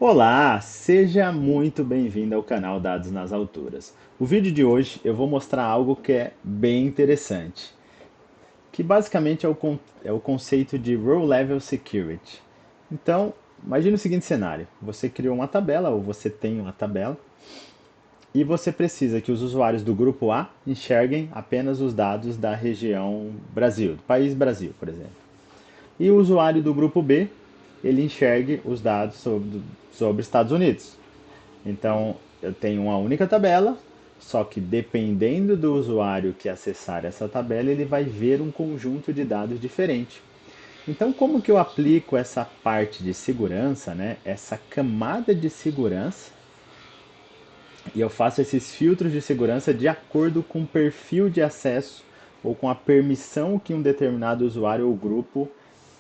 Olá, seja muito bem-vindo ao canal Dados nas Alturas. O vídeo de hoje eu vou mostrar algo que é bem interessante, que basicamente é o conceito de Row Level Security. Então, imagine o seguinte cenário: você criou uma tabela, ou você tem uma tabela, e você precisa que os usuários do grupo A enxerguem apenas os dados da região Brasil, do país Brasil, por exemplo. E o usuário do grupo B, ele enxergue os dados sobre Estados Unidos. Então, eu tenho uma única tabela, só que dependendo do usuário que acessar essa tabela, ele vai ver um conjunto de dados diferente. Então, como que eu aplico essa parte de segurança, né? Essa camada de segurança, e eu faço esses filtros de segurança de acordo com o perfil de acesso ou com a permissão que um determinado usuário ou grupo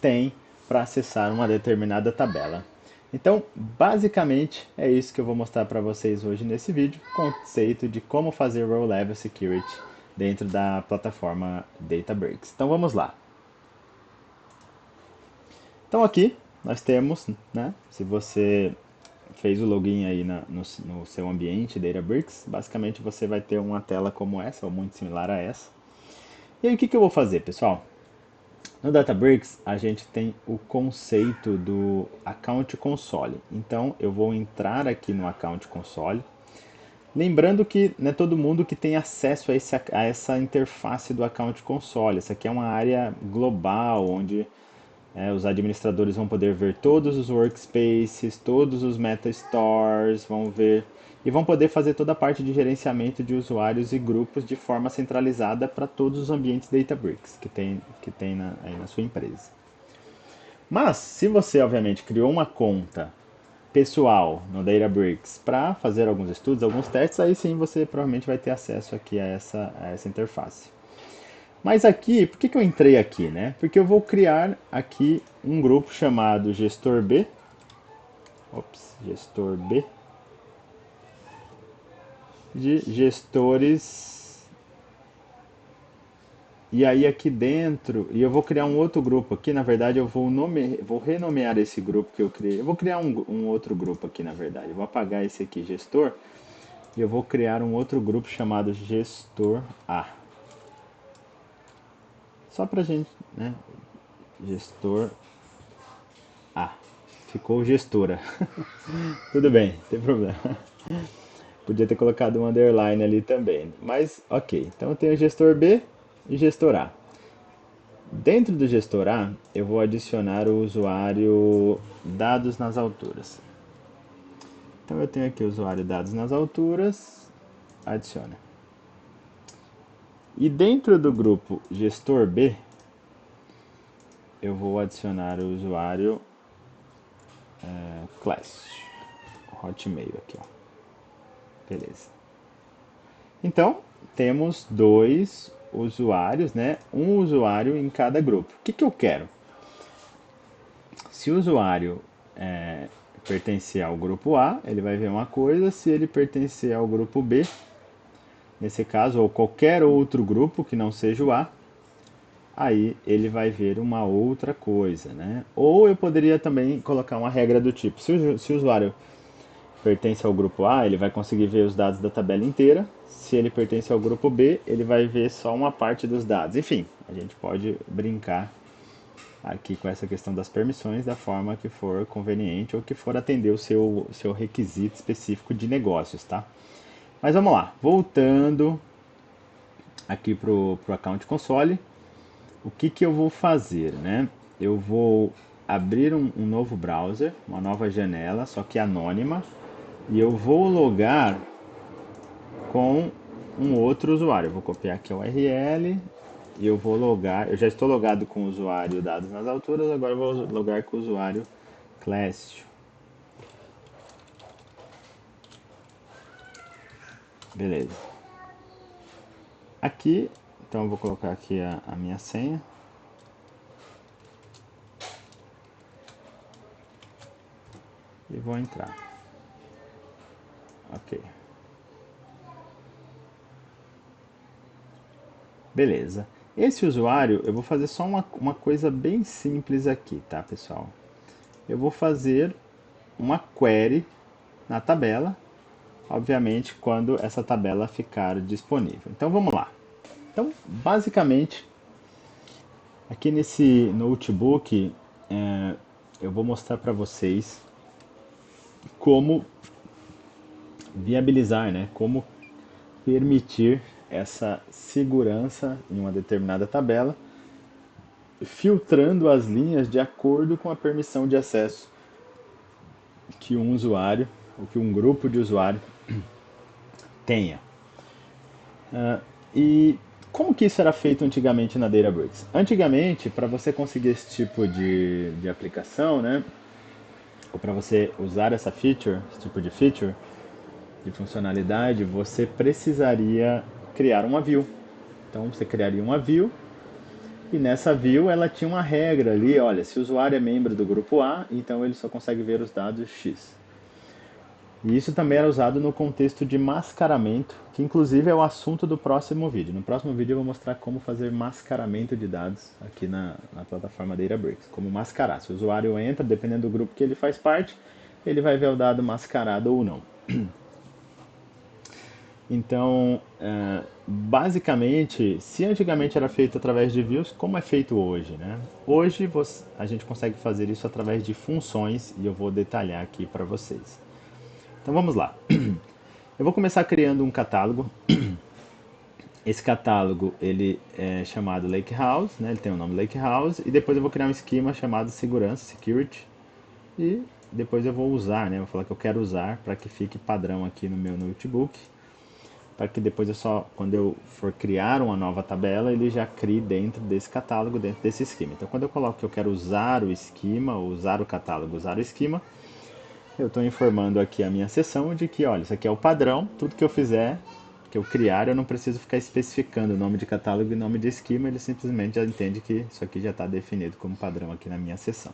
tem para acessar uma determinada tabela. Então, basicamente, é isso que eu vou mostrar para vocês hoje nesse vídeo, conceito de como fazer Row Level Security dentro da plataforma Databricks. Então, vamos lá. Então, aqui nós temos, né, se você fez o login aí no seu ambiente Databricks, basicamente você vai ter uma tela como essa, ou muito similar a essa. E aí, o que que eu vou fazer, pessoal? No Databricks, a gente tem o conceito do Account Console. Então, eu vou entrar aqui no Account Console. Lembrando que não é todo mundo que tem acesso a essa interface do Account Console. Essa aqui é uma área global, onde os administradores vão poder ver todos os workspaces, todos os meta stores, vão ver e vão poder fazer toda a parte de gerenciamento de usuários e grupos de forma centralizada para todos os ambientes Databricks que tem aí na sua empresa. Mas, se você obviamente criou uma conta pessoal no Databricks para fazer alguns estudos, alguns testes, aí sim você provavelmente vai ter acesso aqui a essa interface. Mas aqui, por que que eu entrei aqui, né? Porque eu vou criar aqui um grupo chamado Gestor B. Ops, Gestor B. De gestores. E aí aqui dentro, e eu vou criar um outro grupo aqui, na verdade eu vou renomear esse grupo que eu criei. Eu vou criar um outro grupo aqui, na verdade. Eu vou apagar esse aqui, gestor, e eu vou criar um outro grupo chamado Gestor A. Só pra gente, né? Gestor A. Ficou gestora. Tudo bem, não tem problema. Podia ter colocado um underline ali também. Mas ok. Então eu tenho gestor B e gestor A. Dentro do gestor A, eu vou adicionar o usuário dados nas alturas. Então eu tenho aqui o usuário dados nas alturas, adiciona. E dentro do grupo gestor B, eu vou adicionar o usuário class, hotmail aqui, ó. Beleza. Então, temos dois usuários, né? Um usuário em cada grupo. O que que eu quero? Se o usuário pertencer ao grupo A, ele vai ver uma coisa. Se ele pertencer ao grupo B, nesse caso, ou qualquer outro grupo que não seja o A, aí ele vai ver uma outra coisa, né? Ou eu poderia também colocar uma regra do tipo: se o usuário pertence ao grupo A, ele vai conseguir ver os dados da tabela inteira. Se ele pertence ao grupo B, ele vai ver só uma parte dos dados. Enfim, a gente pode brincar aqui com essa questão das permissões da forma que for conveniente ou que for atender o seu requisito específico de negócios, tá? Mas vamos lá, voltando aqui para o Account Console, o que que eu vou fazer, né? Eu vou abrir um novo browser, uma nova janela, só que anônima, e eu vou logar com um outro usuário. Eu vou copiar aqui a URL e eu vou logar. Eu já estou logado com o usuário dados nas alturas, agora eu vou logar com o usuário Clécio. Beleza. Aqui, então eu vou colocar aqui a minha senha. E vou entrar. Ok. Beleza. Esse usuário, eu vou fazer só uma coisa bem simples aqui, tá, pessoal? Eu vou fazer uma query na tabela, obviamente quando essa tabela ficar disponível. Então vamos lá. Então, basicamente, aqui nesse notebook, eu vou mostrar para vocês como viabilizar, né? Como permitir essa segurança em uma determinada tabela, filtrando as linhas de acordo com a permissão de acesso que um usuário ou que um grupo de usuário tenha. E como que isso era feito antigamente na Databricks? Antigamente, para você conseguir esse tipo de aplicação, né, ou para você usar essa feature, esse tipo de feature, de funcionalidade, você precisaria criar uma view. Então você criaria uma view e nessa view ela tinha uma regra ali, olha, se o usuário é membro do grupo A, então ele só consegue ver os dados X. E isso também era usado no contexto de mascaramento, que inclusive é o assunto do próximo vídeo. No próximo vídeo eu vou mostrar como fazer mascaramento de dados aqui na plataforma Databricks. Como mascarar. Se o usuário entra, dependendo do grupo que ele faz parte, ele vai ver o dado mascarado ou não. Então, basicamente, se antigamente era feito através de views, como é feito hoje, né? Hoje a gente consegue fazer isso através de funções e eu vou detalhar aqui para vocês. Então vamos lá. Eu vou começar criando um catálogo. Esse catálogo ele é chamado Lakehouse, né? Ele tem o nome Lakehouse e depois eu vou criar um esquema chamado segurança, security, e depois eu vou usar, né? Vou falar que eu quero usar para que fique padrão aqui no meu notebook, para que depois quando eu for criar uma nova tabela, ele já crie dentro desse catálogo, dentro desse esquema. Então quando eu coloco que eu quero usar o esquema, usar o catálogo, usar o esquema, eu estou informando aqui a minha seção de que, olha, isso aqui é o padrão, tudo que eu fizer, que eu criar, eu não preciso ficar especificando o nome de catálogo e nome de esquema, ele simplesmente já entende que isso aqui já está definido como padrão aqui na minha seção.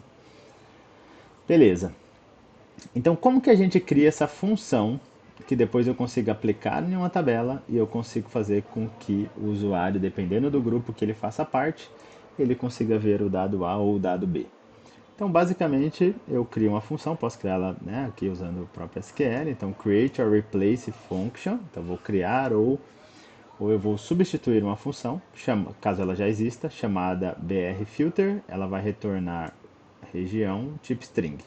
Beleza. Então, como que a gente cria essa função que depois eu consigo aplicar em uma tabela e eu consigo fazer com que o usuário, dependendo do grupo que ele faça parte, ele consiga ver o dado A ou o dado B? Então, basicamente, eu crio uma função, posso criar ela, né, aqui usando o próprio SQL. Então, create or replace function. Então, vou criar ou eu vou substituir uma função, caso ela já exista, chamada brFilter. Ela vai retornar região tipo string.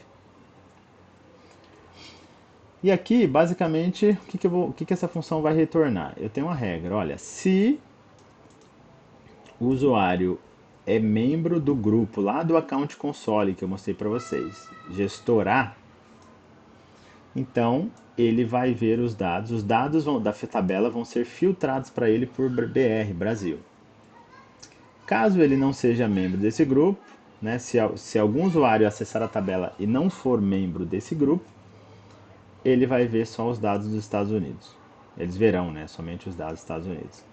E aqui, basicamente, o que essa função vai retornar? Eu tenho uma regra, olha, se o usuário é membro do grupo lá do Account Console que eu mostrei para vocês, gestor A, então ele vai ver os dados. Os dados da tabela vão ser filtrados para ele por BR, Brasil. Caso ele não seja membro desse grupo, né, se algum usuário acessar a tabela e não for membro desse grupo, ele vai ver só os dados dos Estados Unidos. Eles verão, né, somente os dados dos Estados Unidos.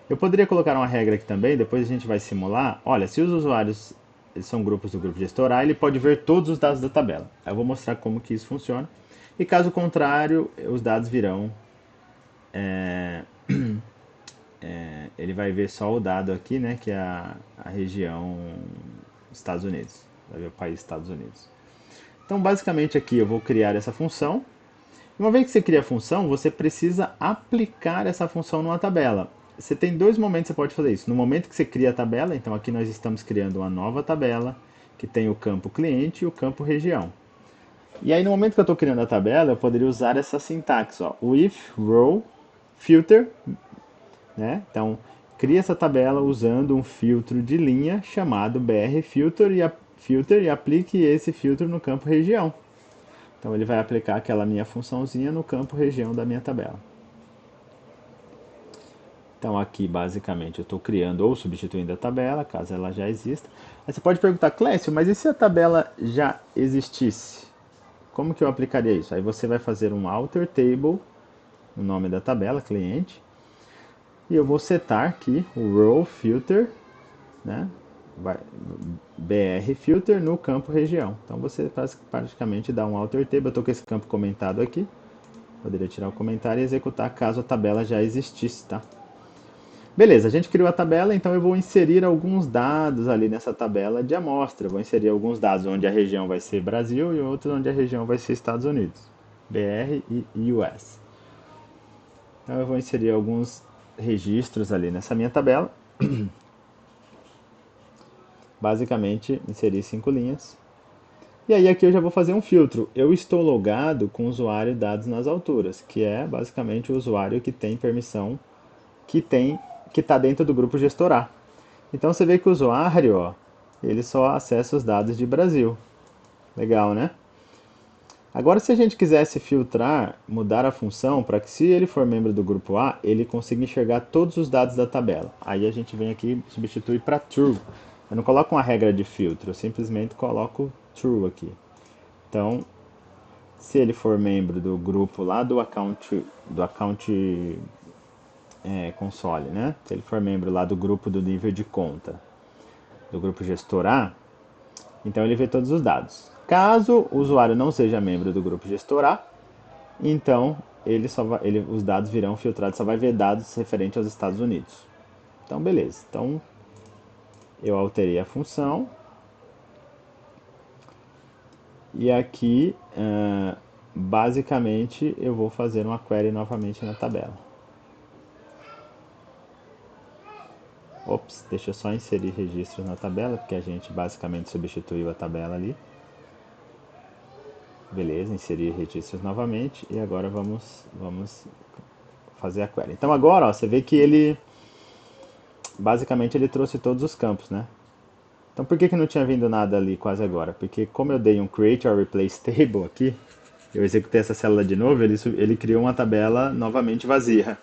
Eu poderia colocar uma regra aqui também, depois a gente vai simular. Olha, se os usuários eles são grupos do grupo gestor A, ele pode ver todos os dados da tabela. Eu vou mostrar como que isso funciona. E caso contrário, os dados virão. Ele vai ver só o dado aqui, né, que é a região Estados Unidos. Vai ver o país Estados Unidos. Então, basicamente aqui eu vou criar essa função. Uma vez que você cria a função, você precisa aplicar essa função numa tabela. Você tem dois momentos que você pode fazer isso. No momento que você cria a tabela, então aqui nós estamos criando uma nova tabela, que tem o campo cliente e o campo região. E aí no momento que eu estou criando a tabela, eu poderia usar essa sintaxe, ó, with row filter, né? Então, cria essa tabela usando um filtro de linha chamado brFilter e aplique esse filtro no campo região. Então ele vai aplicar aquela minha funçãozinha no campo região da minha tabela. Então aqui basicamente eu estou criando ou substituindo a tabela, caso ela já exista. Aí você pode perguntar, Clécio, mas e se a tabela já existisse? Como que eu aplicaria isso? Aí você vai fazer um alter table, o nome da tabela, cliente, e eu vou setar aqui o row filter, né? BR filter no campo região. Então você praticamente dá um alter table. Eu estou com esse campo comentado aqui. Poderia tirar o comentário e executar caso a tabela já existisse, tá? Beleza, a gente criou a tabela, então eu vou inserir alguns dados ali nessa tabela de amostra. Eu vou inserir alguns dados onde a região vai ser Brasil e outros onde a região vai ser Estados Unidos, BR e US. Então eu vou inserir alguns registros ali nessa minha tabela. Basicamente, inserir 5 linhas. E aí aqui eu já vou fazer um filtro. Eu estou logado com o usuário dados nas alturas, que é basicamente o usuário que tem permissão, que está dentro do grupo gestor A. Então você vê que o usuário, ó, ele só acessa os dados de Brasil. Legal, né? Agora, se a gente quisesse filtrar, mudar a função para que, se ele for membro do grupo A, ele consiga enxergar todos os dados da tabela. Aí a gente vem aqui e substitui para true. Eu não coloco uma regra de filtro, eu simplesmente coloco true aqui. Então, se ele for membro do grupo lá do account console, né? Se ele for membro lá do grupo do nível de conta, do grupo gestor A, então ele vê todos os dados. Caso o usuário não seja membro do grupo gestor A, então os dados virão filtrados, só vai ver dados referentes aos Estados Unidos. Então beleza. Então eu alterei a função e aqui basicamente eu vou fazer uma query novamente na tabela. Ops, deixa eu só inserir registros na tabela, porque a gente basicamente substituiu a tabela ali. Beleza, inserir registros novamente e agora vamos fazer a query. Então agora, ó, você vê que ele basicamente ele trouxe todos os campos, né? Então por que não tinha vindo nada ali quase agora? Porque como eu dei um create or replace table aqui, eu executei essa célula de novo, ele criou uma tabela novamente vazia.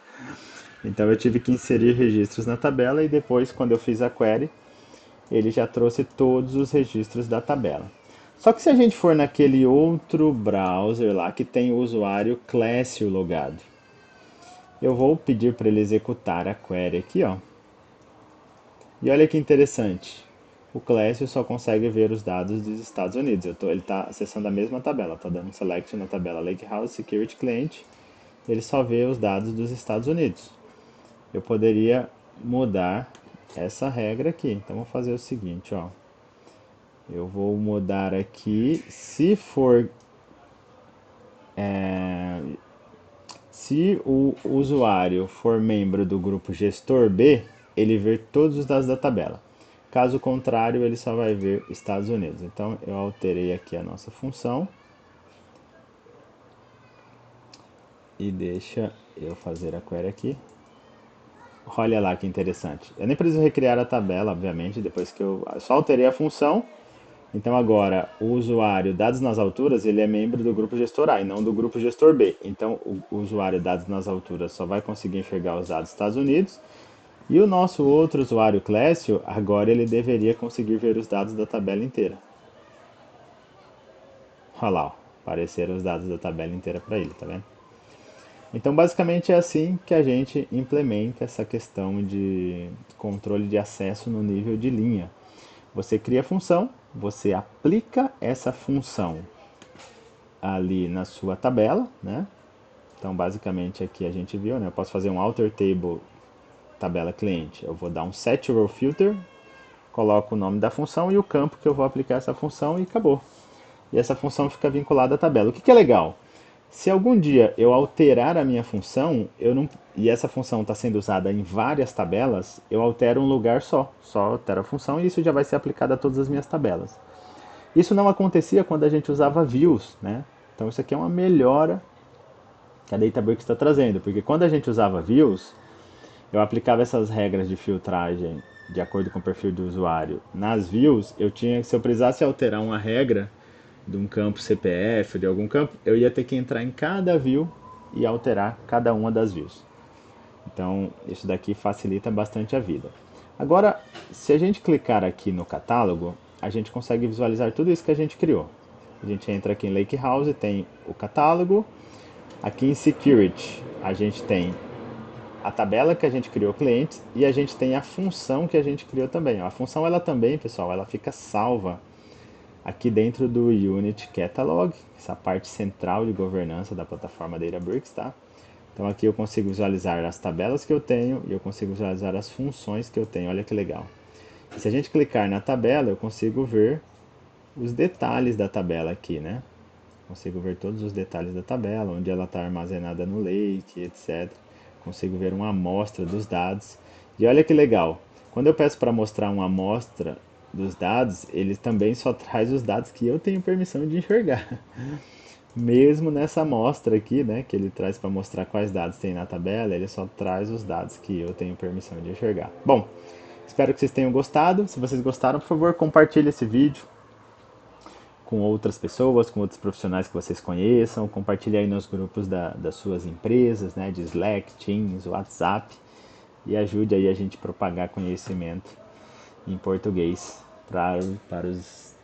Então eu tive que inserir registros na tabela e depois, quando eu fiz a query, ele já trouxe todos os registros da tabela. Só que se a gente for naquele outro browser lá que tem o usuário Clécio logado, eu vou pedir para ele executar a query aqui, ó. E olha que interessante. O Clécio só consegue ver os dados dos Estados Unidos. Ele está acessando a mesma tabela, está dando um select na tabela Lakehouse Security Client. Ele só vê os dados dos Estados Unidos. Eu poderia mudar essa regra aqui. Então vou fazer o seguinte, ó. Eu vou mudar aqui, se o usuário for membro do grupo gestor B, ele vê todos os dados da tabela. Caso contrário, ele só vai ver Estados Unidos. Então eu alterei aqui a nossa função e deixa eu fazer a query aqui. Olha lá que interessante. Eu nem preciso recriar a tabela, obviamente, depois que eu só alterei a função. Então agora o usuário dados nas alturas, ele é membro do grupo gestor A e não do grupo gestor B. Então o usuário dados nas alturas só vai conseguir enxergar os dados dos Estados Unidos. E o nosso outro usuário Clécio, agora ele deveria conseguir ver os dados da tabela inteira. Olha lá, ó, apareceram os dados da tabela inteira para ele, tá vendo? Então basicamente é assim que a gente implementa essa questão de controle de acesso no nível de linha. Você cria a função, você aplica essa função ali na sua tabela, né? Então, basicamente aqui a gente viu, né? Eu posso fazer um alter table tabela cliente. Eu vou dar um set row filter, coloco o nome da função e o campo que eu vou aplicar essa função e acabou. E essa função fica vinculada à tabela. O que é legal? Se algum dia eu alterar a minha função, e essa função está sendo usada em várias tabelas, eu altero um lugar só altero a função e isso já vai ser aplicado a todas as minhas tabelas. Isso não acontecia quando a gente usava views, né? Então isso aqui é uma melhora que a Databricks está trazendo, porque quando a gente usava views, eu aplicava essas regras de filtragem de acordo com o perfil do usuário nas views, se eu precisasse alterar uma regra de um campo CPF, de algum campo, eu ia ter que entrar em cada view e alterar cada uma das views. Então, isso daqui facilita bastante a vida. Agora, se a gente clicar aqui no catálogo, a gente consegue visualizar tudo isso que a gente criou. A gente entra aqui em Lakehouse, tem o catálogo. Aqui em Security, a gente tem a tabela que a gente criou clientes e a gente tem a função que a gente criou também. A função ela também, pessoal, ela fica salva aqui dentro do Unit Catalog, essa parte central de governança da plataforma Databricks, tá? Então aqui eu consigo visualizar as tabelas que eu tenho e eu consigo visualizar as funções que eu tenho. Olha que legal. E se a gente clicar na tabela, eu consigo ver os detalhes da tabela aqui, né? Consigo ver todos os detalhes da tabela, onde ela está armazenada no Lake, etc. Consigo ver uma amostra dos dados. E olha que legal, quando eu peço para mostrar uma amostra dos dados, ele também só traz os dados que eu tenho permissão de enxergar. Mesmo nessa amostra aqui, né, que ele traz para mostrar quais dados tem na tabela, ele só traz os dados que eu tenho permissão de enxergar. Bom, espero que vocês tenham gostado. Se vocês gostaram, por favor, compartilhe esse vídeo com outras pessoas, com outros profissionais que vocês conheçam. Compartilhe aí nos grupos das suas empresas, né, de Slack, Teams, WhatsApp. E ajude aí a gente a propagar conhecimento em português para os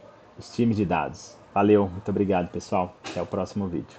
times de dados. Valeu, muito obrigado, pessoal. Até o próximo vídeo.